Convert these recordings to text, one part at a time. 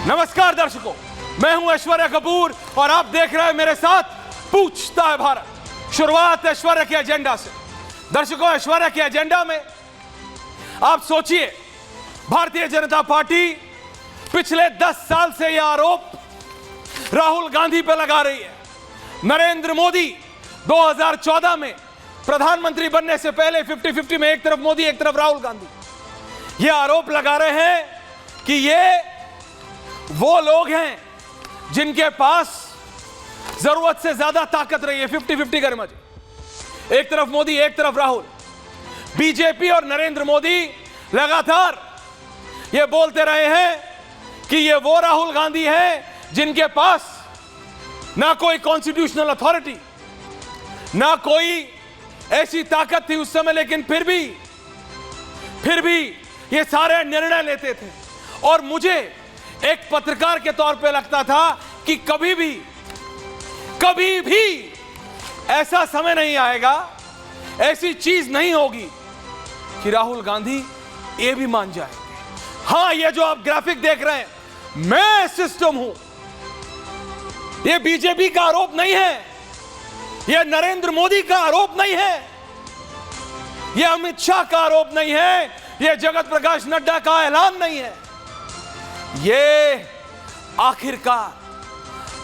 नमस्कार दर्शकों, मैं हूं ऐश्वर्या कपूर और आप देख रहे हैं मेरे साथ पूछता है भारत। शुरुआत ऐश्वर्या के एजेंडा से। दर्शकों, ऐश्वर्या के एजेंडा में आप सोचिए, भारतीय जनता पार्टी पिछले 10 साल से यह आरोप राहुल गांधी पे लगा रही है। नरेंद्र मोदी 2014 में प्रधानमंत्री बनने से पहले 50-50 में एक तरफ मोदी एक तरफ राहुल गांधी यह आरोप लगा रहे हैं कि ये वो लोग हैं जिनके पास जरूरत से ज्यादा ताकत रही है। 50-50 कर मजे, एक तरफ मोदी एक तरफ राहुल। बीजेपी और नरेंद्र मोदी लगातार ये बोलते रहे हैं कि ये वो राहुल गांधी हैं जिनके पास ना कोई कॉन्स्टिट्यूशनल अथॉरिटी, ना कोई ऐसी ताकत थी उस समय, लेकिन फिर भी ये सारे निर्णय लेते थे। और मुझे एक पत्रकार के तौर पे लगता था कि कभी भी ऐसा समय नहीं आएगा, ऐसी चीज नहीं होगी कि राहुल गांधी ये भी मान जाएंगे। हां, ये जो आप ग्राफिक देख रहे हैं, मैं सिस्टम हूं। ये बीजेपी का आरोप नहीं है, ये नरेंद्र मोदी का आरोप नहीं है, ये अमित शाह का आरोप नहीं है, ये जगत प्रकाश नड्डा का ऐलान नहीं है। ये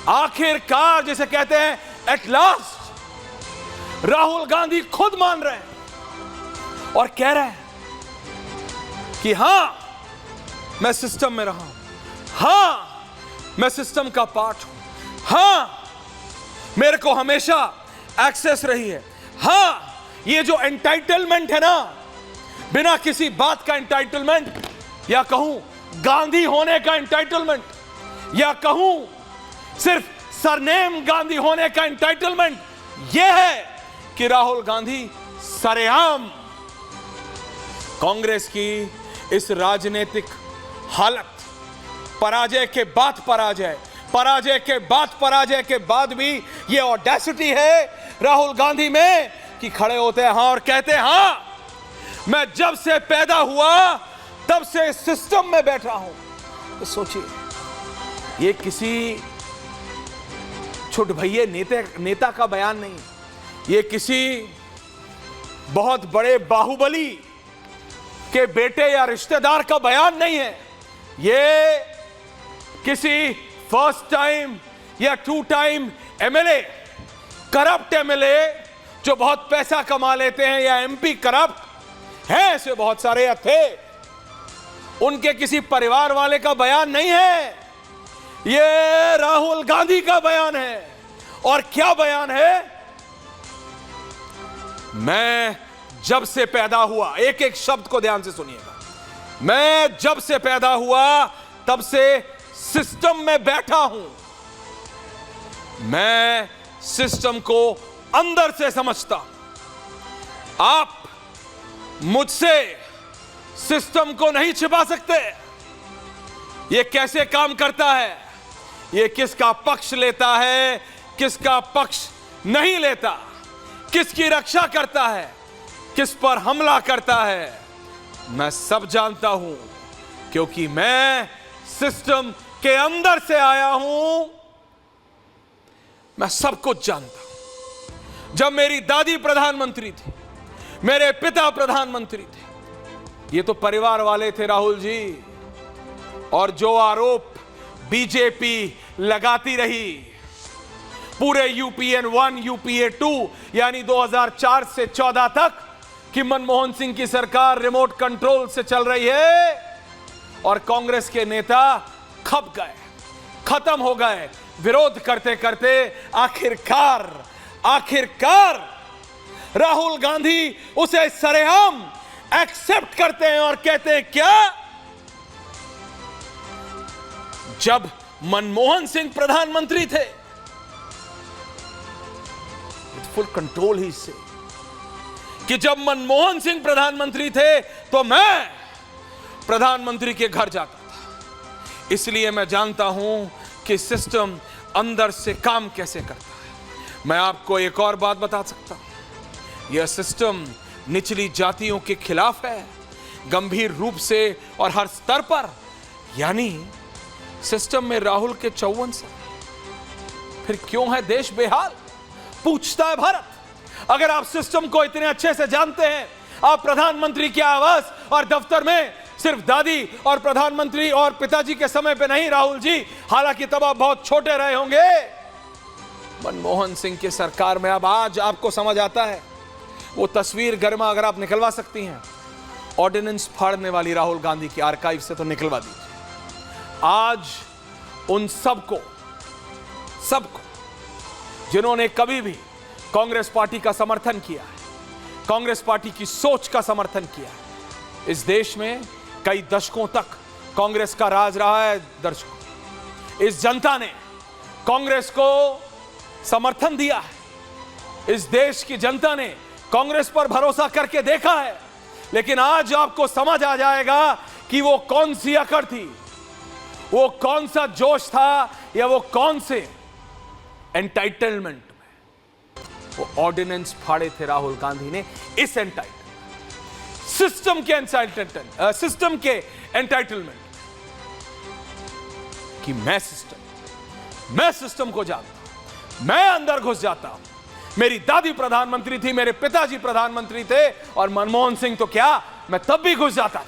आखिरकार जिसे कहते हैं एट लास्ट, राहुल गांधी खुद मान रहे हैं और कह रहे हैं कि हां, मैं सिस्टम में रहा हूं, हां, मैं सिस्टम का पार्ट हूं, हां, मेरे को हमेशा एक्सेस रही है, हां, ये जो एंटाइटलमेंट है ना, बिना किसी बात का एंटाइटलमेंट, या कहूं गांधी होने का एंटाइटलमेंट, या कहूं सिर्फ सरनेम गांधी होने का एंटाइटलमेंट, यह है कि राहुल गांधी सरेआम कांग्रेस की इस राजनीतिक हालत, पराजय के बाद पराजय के बाद भी यह ऑडेसिटी है राहुल गांधी में कि खड़े होते हैं हां और कहते हैं हां, मैं जब से पैदा हुआ तब से सिस्टम में बैठा हूं। तो सोचिए, ये किसी छुट भैये नेता का बयान नहीं, ये किसी बहुत बड़े बाहुबली के बेटे या रिश्तेदार का बयान नहीं है, ये किसी फर्स्ट टाइम या 2 टाइम एमएलए, करप्ट एमएलए जो बहुत पैसा कमा लेते हैं, या एमपी करप्ट हैं, ऐसे बहुत सारे या थे, उनके किसी परिवार वाले का बयान नहीं है, ये राहुल गांधी का बयान है। और क्या बयान है? मैं जब से पैदा हुआ, एक एक शब्द को ध्यान से सुनिएगा, मैं जब से पैदा हुआ तब से सिस्टम में बैठा हूं, मैं सिस्टम को अंदर से समझता हूं। आप मुझसे सिस्टम को नहीं छिपा सकते। यह कैसे काम करता है, यह किसका पक्ष लेता है, किसका पक्ष नहीं लेता, किसकी रक्षा करता है, किस पर हमला करता है, मैं सब जानता हूं, क्योंकि मैं सिस्टम के अंदर से आया हूं। मैं सब कुछ जानता हूं। जब मेरी दादी प्रधानमंत्री थी, मेरे पिता प्रधानमंत्री थे, ये तो परिवार वाले थे राहुल जी। और जो आरोप बीजेपी लगाती रही पूरे यूपीए 1 यूपीए 2 यानी 2004 से 14 तक कि मनमोहन सिंह की सरकार रिमोट कंट्रोल से चल रही है, और कांग्रेस के नेता खप गए, खत्म हो गए, विरोध करते करते आखिरकार राहुल गांधी उसे सरेआम एक्सेप्ट करते हैं और कहते हैं क्या, जब मनमोहन सिंह प्रधानमंत्री थे, फुल कंट्रोल ही से, कि जब मनमोहन सिंह प्रधानमंत्री थे तो मैं प्रधानमंत्री के घर जाता था, इसलिए मैं जानता हूं कि सिस्टम अंदर से काम कैसे करता है। मैं आपको एक और बात बता सकता हूं, यह सिस्टम निचली जातियों के खिलाफ है, गंभीर रूप से और हर स्तर पर। यानी सिस्टम में राहुल के 54 साल, फिर क्यों है देश बेहाल, पूछता है भारत। अगर आप सिस्टम को इतने अच्छे से जानते हैं, आप प्रधानमंत्री के आवास और दफ्तर में सिर्फ दादी और प्रधानमंत्री और पिताजी के समय पे नहीं राहुल जी, हालांकि तब आप बहुत छोटे रहे होंगे, मनमोहन सिंह की सरकार में अब आज आपको समझ आता है। वो तस्वीर गर्मा अगर आप निकलवा सकती हैं, ऑर्डिनेंस फाड़ने वाली राहुल गांधी की आर्काइव से तो निकलवा दीजिए। आज उन सबको जिन्होंने कभी भी कांग्रेस पार्टी का समर्थन किया है, कांग्रेस पार्टी की सोच का समर्थन किया है, इस देश में कई दशकों तक कांग्रेस का राज रहा है। दर्शकों, इस जनता ने कांग्रेस को समर्थन दिया है, इस देश की जनता ने कांग्रेस पर भरोसा करके देखा है, लेकिन आज आपको समझ आ जाएगा कि वो कौन सी अकड़ थी, वो कौन सा जोश था, या वो कौन से एंटाइटलमेंट में वो ऑर्डिनेंस फाड़े थे राहुल गांधी ने। इस सिस्टम के एंटाइटलमेंट कि मैं सिस्टम को जानता, मैं अंदर घुस जाता हूं। मेरी दादी प्रधानमंत्री थी, मेरे पिताजी प्रधानमंत्री थे, और मनमोहन सिंह तो क्या, मैं तब भी घुस जाता था,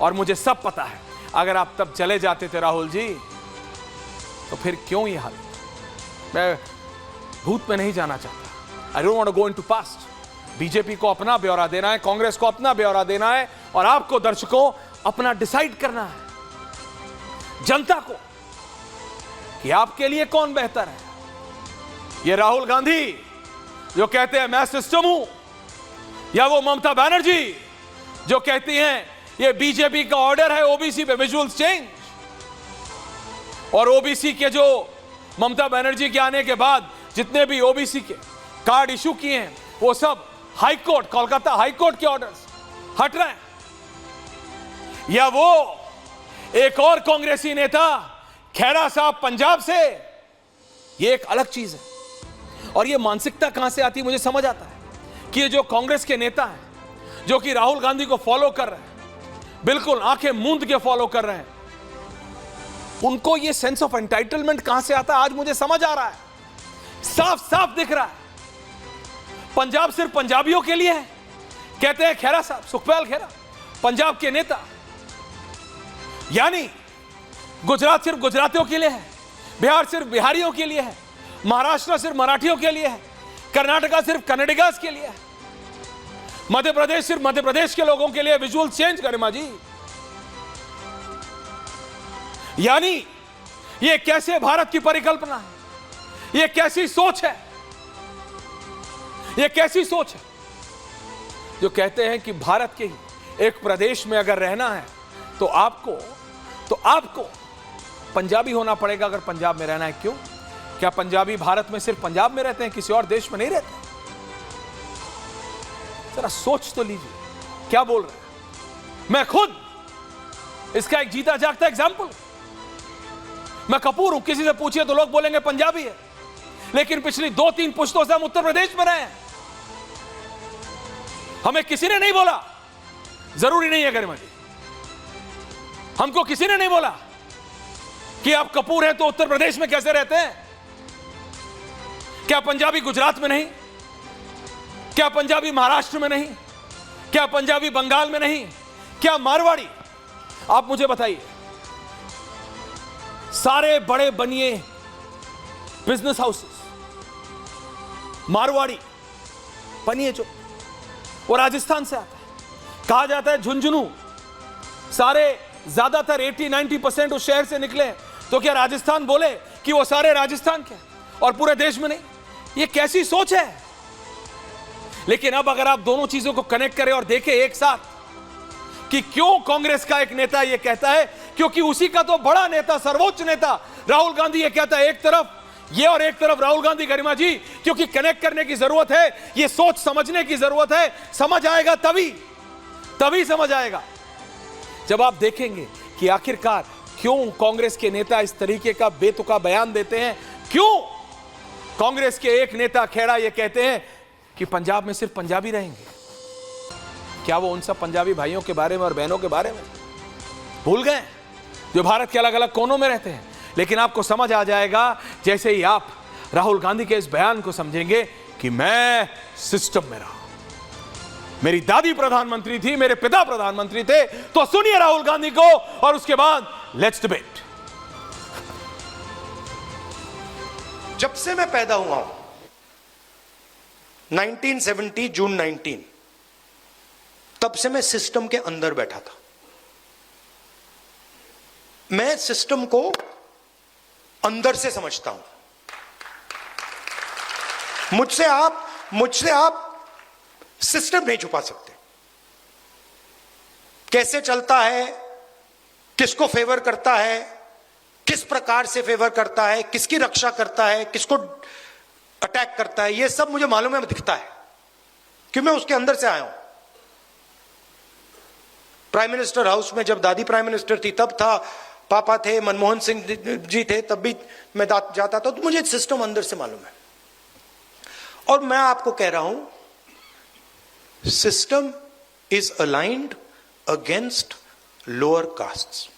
और मुझे सब पता है। अगर आप तब चले जाते थे राहुल जी, तो फिर क्यों ये हाल। मैं भूत में नहीं जाना चाहता, I don't want to go into past. BJP को अपना ब्यौरा देना है, कांग्रेस को अपना ब्यौरा देना है, और आपको दर्शकों अपना डिसाइड करना है, जनता को, कि आपके लिए कौन बेहतर है। ये राहुल गांधी जो कहते हैं मैं सिस्टम हूं, या वो ममता बनर्जी जो कहती हैं ये बीजेपी का ऑर्डर है ओबीसी पे विजुअल चेंज, और ओबीसी के जो ममता बनर्जी के आने के बाद जितने भी ओबीसी के कार्ड इशू किए हैं, वो सब हाईकोर्ट, कोलकाता हाईकोर्ट के ऑर्डर्स हट रहे हैं। या वो एक और कांग्रेसी नेता खेड़ा साहब पंजाब से, ये एक अलग चीज है। और ये मानसिकता कहां से आती है, मुझे समझ आता है कि ये जो कांग्रेस के नेता हैं, जो कि राहुल गांधी को फॉलो कर रहे हैं, बिल्कुल आंखें मूंद के फॉलो कर रहे हैं, उनको ये सेंस ऑफ एंटाइटलमेंट कहां से आता है, आज मुझे समझ आ रहा है, साफ साफ दिख रहा है। पंजाब सिर्फ पंजाबियों के लिए है, कहते हैं खेरा साहब, सुखपाल खेरा पंजाब के नेता, यानी गुजरात सिर्फ गुजरातियों के लिए है, बिहार सिर्फ बिहारियों के लिए है, महाराष्ट्र सिर्फ मराठियों के लिए है, कर्नाटका सिर्फ कन्नडिगास के लिए है, मध्य प्रदेश सिर्फ मध्य प्रदेश के लोगों के लिए। विजुअल चेंज गरिमा जी, यानी ये कैसे भारत की परिकल्पना है, ये कैसी सोच है, ये कैसी सोच है जो कहते हैं कि भारत के ही एक प्रदेश में अगर रहना है तो आपको पंजाबी होना पड़ेगा अगर पंजाब में रहना है। क्यों? क्या पंजाबी भारत में सिर्फ पंजाब में रहते हैं, किसी और देश में नहीं रहते? जरा सोच तो लीजिए क्या बोल रहे हैं। मैं खुद इसका एक जीता जागता एग्जाम्पल, मैं कपूर हूं, किसी से पूछिए तो लोग बोलेंगे पंजाबी है, लेकिन पिछली 2-3 पुश्तों से हम उत्तर प्रदेश में रहे हैं, हमें किसी ने नहीं बोला, जरूरी नहीं है गरिमा जी, हमको किसी ने नहीं बोला कि आप कपूर हैं तो उत्तर प्रदेश में कैसे रहते हैं। क्या पंजाबी गुजरात में नहीं? क्या पंजाबी महाराष्ट्र में नहीं? क्या पंजाबी बंगाल में नहीं? क्या मारवाड़ी? आप मुझे बताइए, सारे बड़े बनिए बिजनेस हाउसेस मारवाड़ी बनिए जो वो राजस्थान से आता है, कहा जाता है झुंझुनू सारे ज्यादातर 80-90% उस शहर से निकले, तो क्या राजस्थान बोले कि वो सारे राजस्थान के और पूरे देश में नहीं? ये कैसी सोच है। लेकिन अब अगर आप दोनों चीजों को कनेक्ट करें और देखें एक साथ कि क्यों कांग्रेस का एक नेता ये कहता है, क्योंकि उसी का तो बड़ा नेता, सर्वोच्च नेता राहुल गांधी ये कहता है, एक तरफ ये और एक तरफ राहुल गांधी। गरिमा जी, क्योंकि कनेक्ट करने की जरूरत है, ये सोच समझने की जरूरत है, समझ आएगा तभी समझ आएगा जब आप देखेंगे कि आखिरकार क्यों कांग्रेस के नेता इस तरीके का बेतुका बयान देते हैं। क्यों कांग्रेस के एक नेता खेड़ा ये कहते हैं कि पंजाब में सिर्फ पंजाबी रहेंगे। क्या वो उन सब पंजाबी भाइयों के बारे में और बहनों के बारे में भूल गए? जो भारत के अलग अलग कोनों में रहते हैं, लेकिन आपको समझ आ जाएगा जैसे ही आप राहुल गांधी के इस बयान को समझेंगे कि मैं सिस्टम में रहा। मेरी दादी प्रधानमंत्री थी, मेरे पिता प्रधानमंत्री थे। तो सुनिए राहुल गांधी को और उसके बाद लेट्स डिबेट। जब से मैं पैदा हुआ हूं 1970 जून 19, तब से मैं सिस्टम के अंदर बैठा था। मैं सिस्टम को अंदर से समझता हूं। मुझसे आप सिस्टम नहीं छुपा सकते। कैसे चलता है, किसको फेवर करता है, किस प्रकार से फेवर करता है, किसकी रक्षा करता है, किसको अटैक करता है, यह सब मुझे मालूम है, दिखता है, क्योंकि मैं उसके अंदर से आया हूं। प्राइम मिनिस्टर हाउस में जब दादी प्राइम मिनिस्टर थी तब था, पापा थे, मनमोहन सिंह जी थे, तब भी मैं जाता था, तो मुझे सिस्टम अंदर से मालूम है। और मैं आपको कह रहा हूं, system is aligned against lower castes.